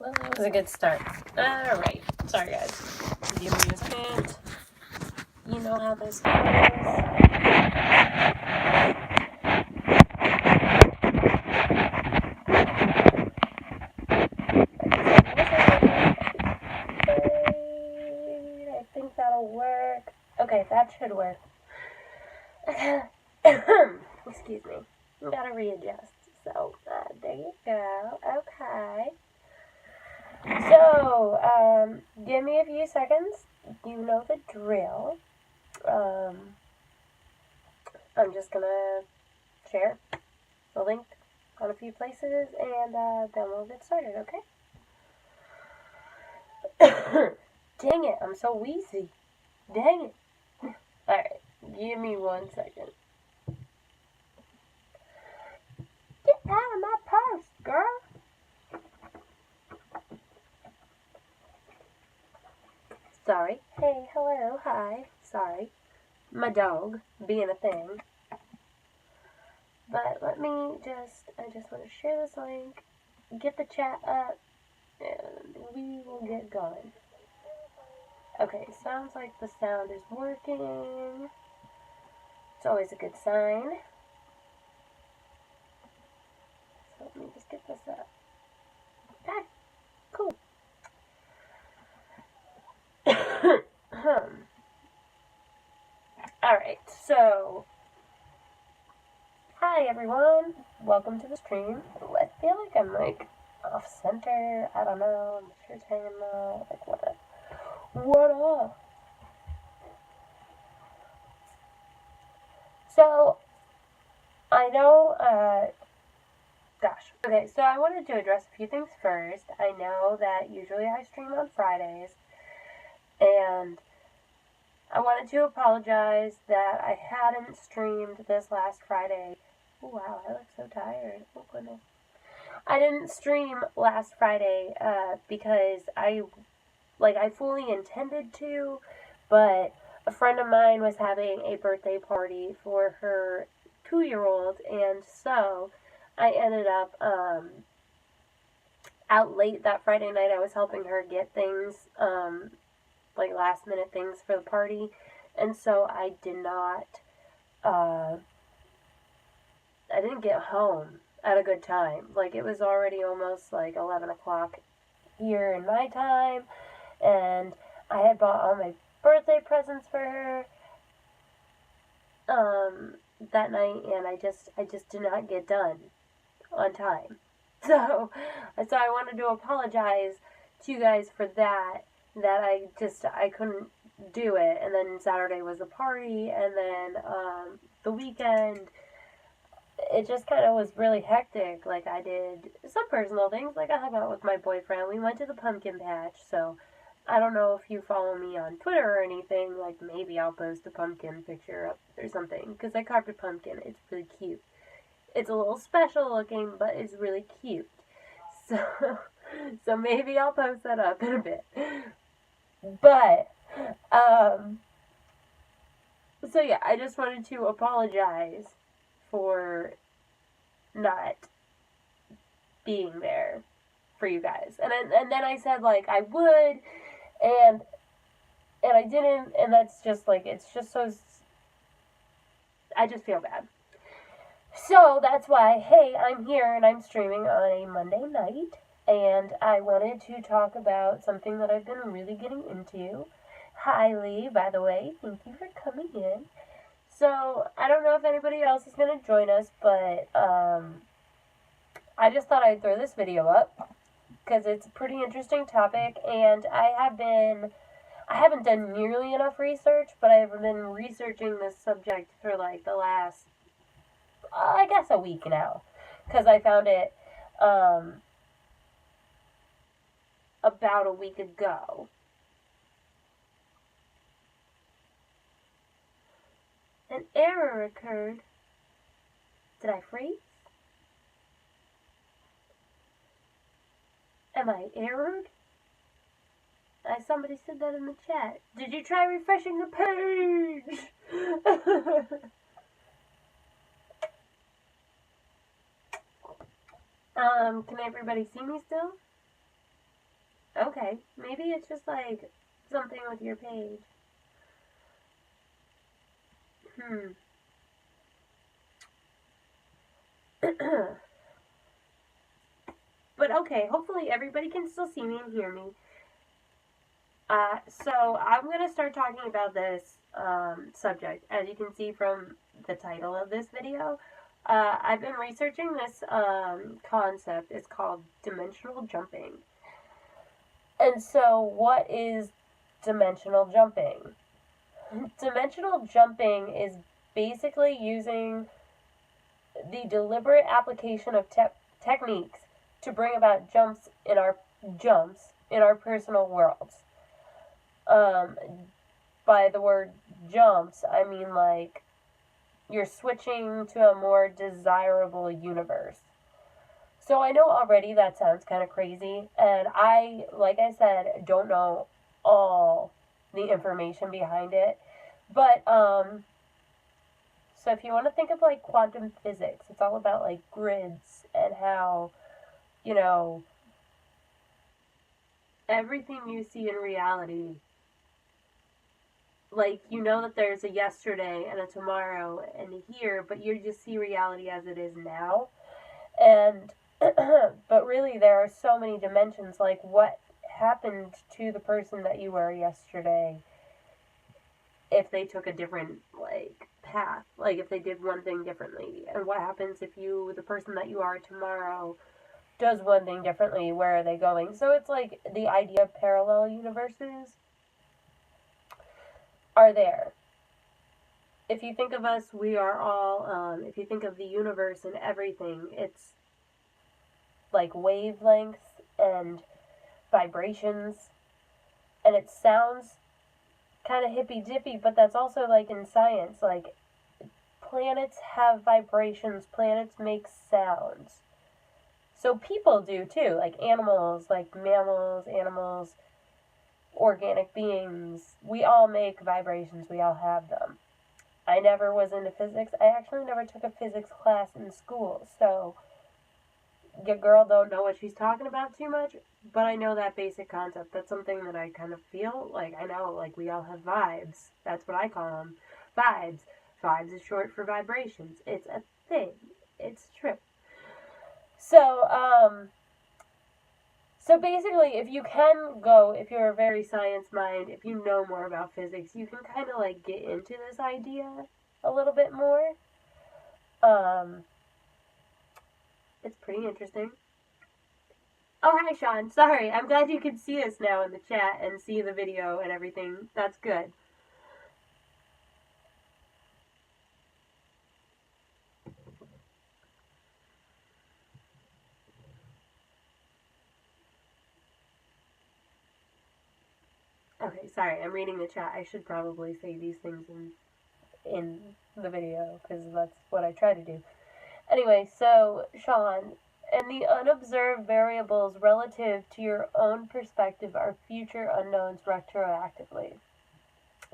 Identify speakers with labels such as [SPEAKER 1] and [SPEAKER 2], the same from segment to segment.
[SPEAKER 1] Well, that was a good start. Alright. Sorry, guys. Give me a second. You know how this goes. I think that'll work. Okay, that should work. Excuse me. Gotta readjust. So, there you go. Okay. So, give me a few seconds. You know the drill. I'm just gonna share the link on a few places, and then we'll get started, okay? Dang it, I'm so wheezy. Dang it. Alright, give me 1 second. Get out of my purse, girl. Sorry. Hey, hello, hi. Sorry. My dog being a thing. But let me I just want to share this link, get the chat up, and we will get going. Okay, sounds like the sound is working. It's always a good sign. So let me just get this up. Okay, cool. Alright, so hi everyone, welcome to the stream. I feel like I'm like off center, I don't know, I'm sure it's hanging out, like what up? So, I know, okay, so I wanted to address a few things first. I know that usually I stream on Fridays, and I wanted to apologize that I hadn't streamed this last Friday. Oh, wow, I look so tired. Oh, goodness. I didn't stream last Friday because I fully intended to, but a friend of mine was having a birthday party for her 2-year-old, and so I ended up out late that Friday night. I was helping her get things, like last minute things for the party, and so I didn't get home at a good time. Like, it was already almost like 11 o'clock here in my time, and I had bought all my birthday presents for her that night, and I just did not get done on time. So I wanted to apologize to you guys for that I couldn't do it. And then Saturday was the party, and then the weekend, it just kind of was really hectic. Like, I did some personal things, like I hung out with my boyfriend, we went to the pumpkin patch, so I don't know if you follow me on Twitter or anything, like maybe I'll post a pumpkin picture up or something, because I carved a pumpkin. It's really cute. It's a little special looking, but it's really cute. So maybe I'll post that up in a bit. But, so yeah, I just wanted to apologize for not being there for you guys. And then I said, like, I would, and I didn't, and that's just, like, it's just so, I just feel bad. So that's why, hey, I'm here and I'm streaming on a Monday night, and I wanted to talk about something that I've been really getting into. Hi, Lee, by the way, thank you for coming in. So, I don't know if anybody else is going to join us, but I just thought I'd throw this video up, because it's a pretty interesting topic, and I haven't done nearly enough research, but I've been researching this subject for like the last, I guess, a week now, because I found it about a week ago. An error occurred. Did I freeze? Am I errored? Somebody said that in the chat. Did you try refreshing the page? Can everybody see me still? Okay, maybe it's just like something with your page. But okay, hopefully everybody can still see me and hear me. So I'm going to start talking about this subject. As you can see from the title of this video, I've been researching this concept. It's called dimensional jumping. And so, what is dimensional jumping? Dimensional jumping is basically using the deliberate application of techniques to bring about jumps in our personal worlds. By the word jumps, I mean like you're switching to a more desirable universe. So I know already that sounds kind of crazy, and I, like I said, don't know all the information behind it. But so if you want to think of like quantum physics, it's all about like grids and how, you know, everything you see in reality, like you know that there's a yesterday and a tomorrow and a here, but you just see reality as it is now. And but really there are so many dimensions, like what happened to the person that you were yesterday if they took a different like path, like if they did one thing differently, and what happens if the person that you are tomorrow does one thing differently, where are they going? So it's like the idea of parallel universes are there. If you think of us, we are all, if you think of the universe and everything, it's like wavelengths and vibrations, and it sounds kind of hippy dippy, but that's also like in science, like planets have vibrations, planets make sounds. So people do too, like animals, like mammals, animals, organic beings. We all make vibrations, we all have them. I never was into physics. I actually never took a physics class in school, so your girl don't know what she's talking about too much, but I know that basic concept. That's something that I kind of feel like I know, like we all have vibes. That's what I call them. Vibes. Vibes is short for vibrations. It's a thing. It's true. So basically, if you're a very science mind, if you know more about physics, you can kind of like get into this idea a little bit more. It's pretty interesting. Oh, hi, Sean. Sorry, I'm glad you can see us now in the chat and see the video and everything. That's good. Okay, sorry, I'm reading the chat. I should probably say these things in the video, because that's what I try to do. Anyway, so, Sean, and the unobserved variables relative to your own perspective are future unknowns retroactively.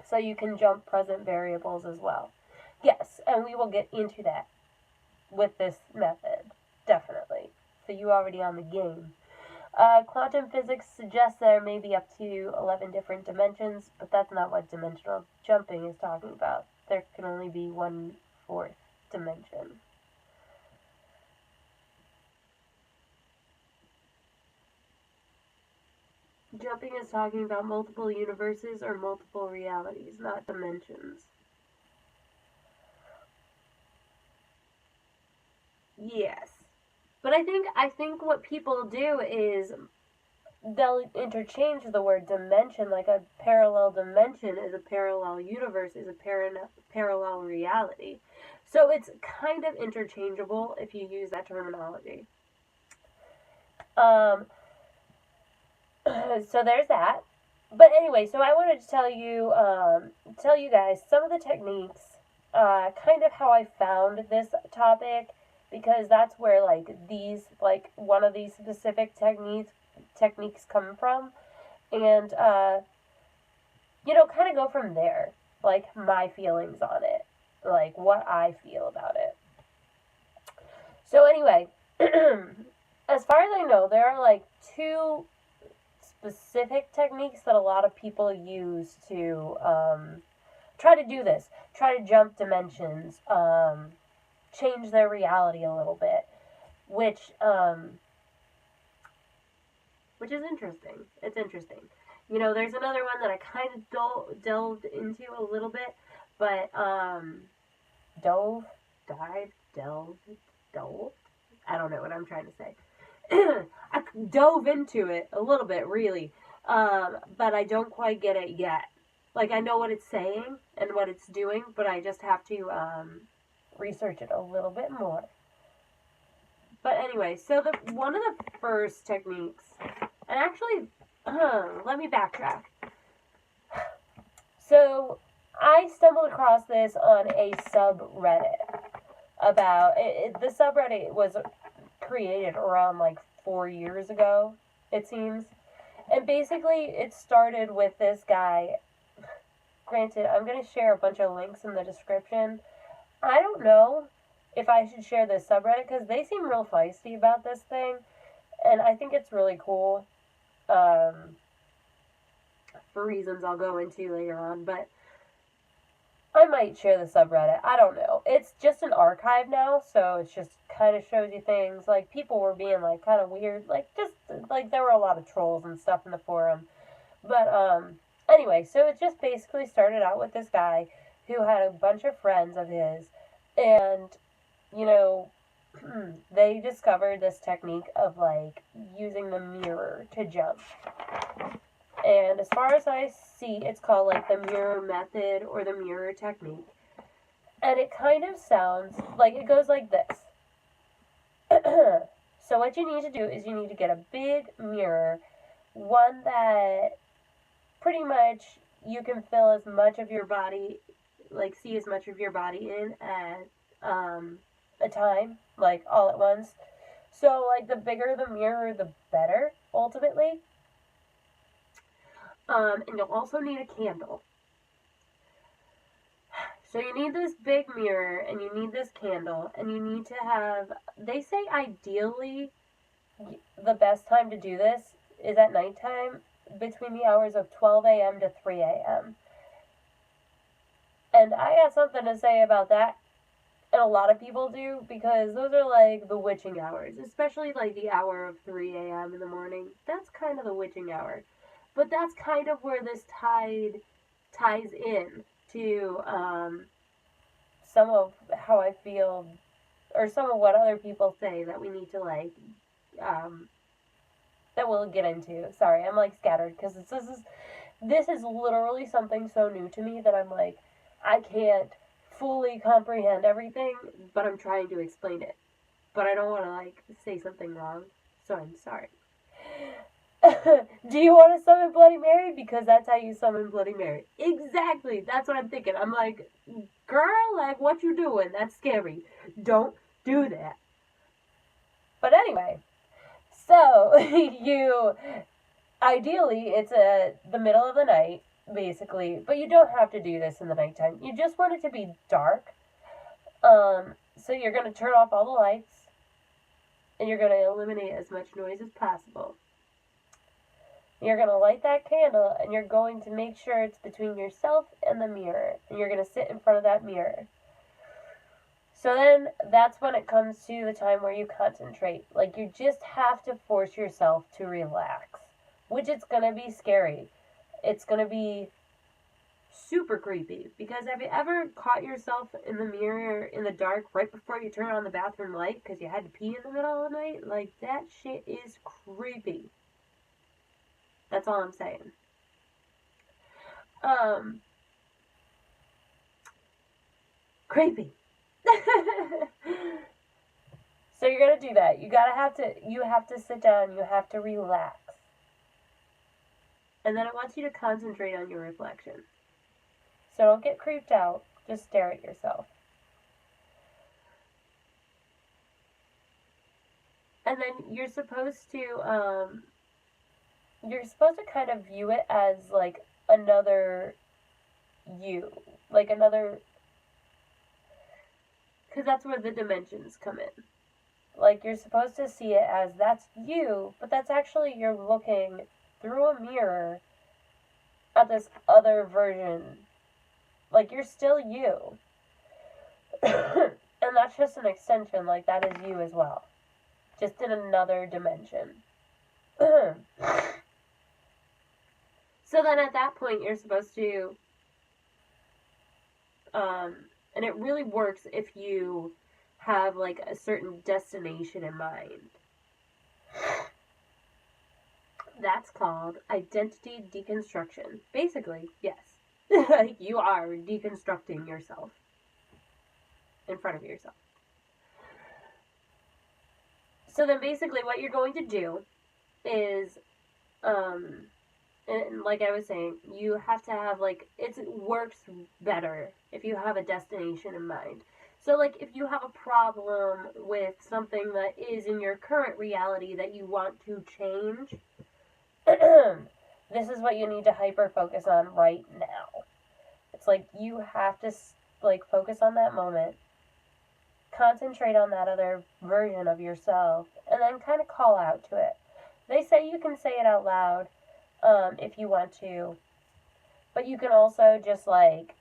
[SPEAKER 1] So you can jump present variables as well. Yes, and we will get into that with this method, definitely. So you already on the game. Quantum physics suggests there may be up to 11 different dimensions, but that's not what dimensional jumping is talking about. There can only be 1/4 dimension. Jumping is talking about multiple universes or multiple realities, not dimensions. Yes. But I think what people do is they'll interchange the word dimension, like a parallel dimension is a parallel universe, is a parallel reality. So it's kind of interchangeable if you use that terminology. So there's that. But anyway, so I wanted to tell you guys some of the techniques, kind of how I found this topic, because that's where like one of these specific techniques come from, and kind of go from there, like my feelings on it, like what I feel about it. So anyway, as far as I know, there are like two specific techniques that a lot of people use to try to do this, try to jump dimensions, change their reality a little bit, which is interesting. It's interesting. You know, there's another one that I kind of delved into a little bit, but delved. I don't know what I'm trying to say. I dove into it a little bit, really, but I don't quite get it yet. Like, I know what it's saying and what it's doing, but I just have to research it a little bit more. But anyway, so one of the first techniques, and actually, let me backtrack. So, I stumbled across this on a subreddit about, the subreddit was created around like 4 years ago, it seems. And basically, it started with this guy. Granted, I'm going to share a bunch of links in the description. I don't know if I should share this subreddit because they seem real feisty about this thing. And I think it's really cool. For reasons I'll go into later on. But I might share the subreddit. I don't know. It's just an archive now, so it just kind of shows you things. Like, people were being, like, kind of weird. Like, just, like, there were a lot of trolls and stuff in the forum. But, anyway, so it just basically started out with this guy who had a bunch of friends of his, and, you know, they discovered this technique of, like, using the mirror to jump. And as far as I see, it's called, like, the mirror method or the mirror technique. And it kind of sounds like, it goes like this. So what you need to do is you need to get a big mirror, one that pretty much you can fill as much of your body, like, see as much of your body in at a time, like, all at once. So, like, the bigger the mirror, the better, ultimately. And you'll also need a candle. So you need this big mirror, and you need this candle, and you need to have, they say ideally, the best time to do this is at nighttime, between the hours of 12 a.m. to 3 a.m. And I got something to say about that, and a lot of people do, because those are like the witching hours, especially like the hour of 3 a.m. in the morning. That's kind of the witching hour. But that's kind of where this ties in to some of how I feel, or some of what other people say that we need to, like, that we'll get into. Sorry, I'm, like, scattered, because this is literally something so new to me that I'm, like, I can't fully comprehend everything, but I'm trying to explain it. But I don't want to, like, say something wrong, so I'm sorry. Do you want to summon Bloody Mary? Because that's how you summon Bloody Mary. Exactly. That's what I'm thinking. I'm like, girl, like, what you doing? That's scary. Don't do that. But anyway, so ideally, it's the middle of the night, basically. But you don't have to do this in the nighttime. You just want it to be dark. So you're going to turn off all the lights. And you're going to eliminate as much noise as possible. You're going to light that candle, and you're going to make sure it's between yourself and the mirror. And you're going to sit in front of that mirror. So then, that's when it comes to the time where you concentrate. Like, you just have to force yourself to relax. Which it's going to be scary. It's going to be super creepy. Because have you ever caught yourself in the mirror in the dark right before you turn on the bathroom light because you had to pee in the middle of the night? Like, that shit is creepy. That's all I'm saying. Creepy. So you're gonna do that. You have to sit down, you have to relax. And then it wants you to concentrate on your reflection. So don't get creeped out, just stare at yourself. And then you're supposed to kind of view it as, like, another you. Like, another... Because that's where the dimensions come in. Like, you're supposed to see it as, that's you, but that's actually you're looking through a mirror at this other version. Like, you're still you. And that's just an extension. Like, that is you as well. Just in another dimension. So then at that point, you're supposed to... and it really works if you have, like, a certain destination in mind. That's called identity deconstruction. Basically, yes. You are deconstructing yourself in front of yourself. So then basically what you're going to do is, and like I was saying, you have to have, like, it works better if you have a destination in mind. So, like, if you have a problem with something that is in your current reality that you want to change, this is what you need to hyper-focus on right now. It's like, you have to, like, focus on that moment, concentrate on that other version of yourself, and then kind of call out to it. They say you can say it out loud, if you want to, but you can also just, like,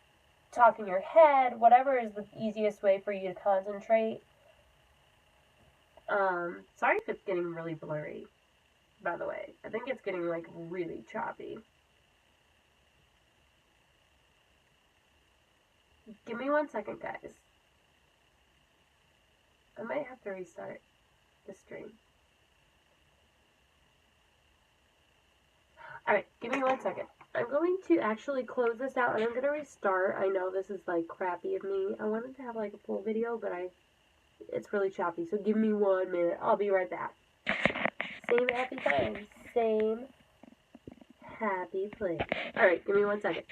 [SPEAKER 1] talk in your head, whatever is the easiest way for you to concentrate. Sorry if it's getting really blurry, by the way. I think it's getting, like, really choppy. Give me 1 second, guys. I might have to restart the stream. Alright, give me 1 second. I'm going to actually close this out and I'm going to restart. I know this is, like, crappy of me. I wanted to have, like, a full video, but it's really choppy. So give me 1 minute. I'll be right back. Same happy time. Same happy place. Alright, give me 1 second.